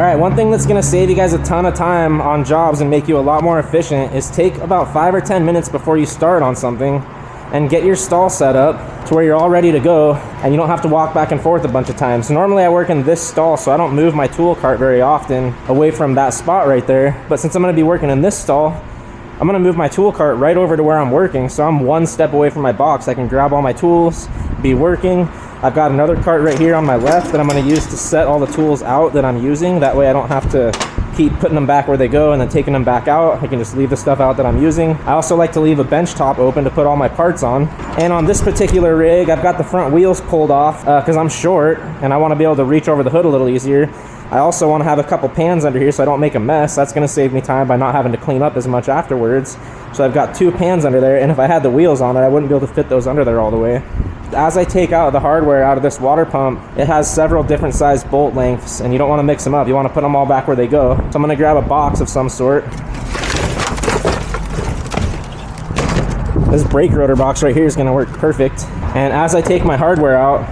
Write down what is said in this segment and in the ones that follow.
All right, one thing that's gonna save you guys a ton of time on jobs and make you a lot more efficient is take about 5 or 10 minutes before you start on something and get your stall set up to where you're all ready to go and you don't have to walk back and forth a bunch of times. So normally I work in this stall, so I don't move my tool cart very often away from that spot right there. But since I'm gonna be working in this stall, I'm gonna move my tool cart right over to where I'm working. So I'm one step away from my box. I can grab all my tools, be working. I've got another cart right here on my left that I'm gonna use to set all the tools out that I'm using. That way I don't have to keep putting them back where they go and then taking them back out. I can just leave the stuff out that I'm using. I also like to leave a bench top open to put all my parts on. And on this particular rig, I've got the front wheels pulled off because I'm short and I want to be able to reach over the hood a little easier. I also want to have a couple pans under here so I don't make a mess. That's going to save me time by not having to clean up as much afterwards. So I've got 2 pans under there, and if I had the wheels on it, I wouldn't be able to fit those under there all the way. As I take out the hardware out of this water pump, it has several different size bolt lengths, and you don't want to mix them up. You want to put them all back where they go. So I'm going to grab a box of some sort. This brake rotor box right here is going to work perfect. And as I take my hardware out,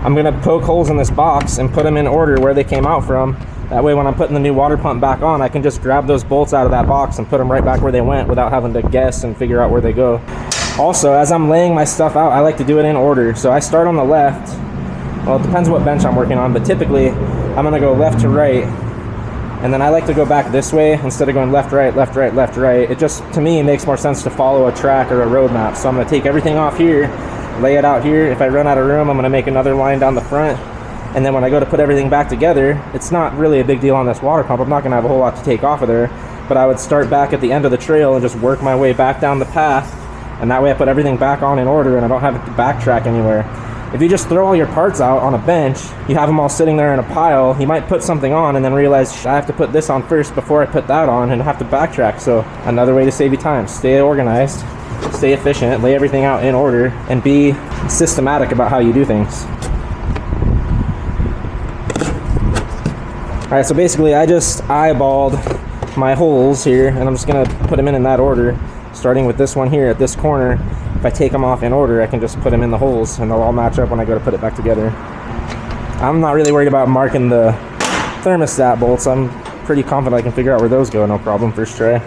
I'm going to poke holes in this box and put them in order where they came out from. That way when I'm putting the new water pump back on, I can just grab those bolts out of that box and put them right back where they went without having to guess and figure out where they go. Also, as I'm laying my stuff out, I like to do it in order. So I start on the left. Well, it depends what bench I'm working on, but typically I'm going to go left to right. And then I like to go back this way instead of going left, right, left, right, left, right. It just, to me, makes more sense to follow a track or a road map. So I'm going to take everything off here, lay it out here. If I run out of room, I'm going to make another line down the front. And then when I go to put everything back together, it's not really a big deal on this water pump. I'm not going to have a whole lot to take off of there. But I would start back at the end of the trail and just work my way back down the path. And that way I put everything back on in order and I don't have to backtrack anywhere. If you just throw all your parts out on a bench, you have them all sitting there in a pile, you might put something on and then realize I have to put this on first before I put that on and have to backtrack. So another way to save you time, stay organized, stay efficient, lay everything out in order, and be systematic about how you do things. All right, so basically I just eyeballed my holes here and I'm just gonna put them in that order. Starting with this one here at this corner, if I take them off in order, I can just put them in the holes and they'll all match up when I go to put it back together. I'm not really worried about marking the thermostat bolts. I'm pretty confident I can figure out where those go, no problem, first try.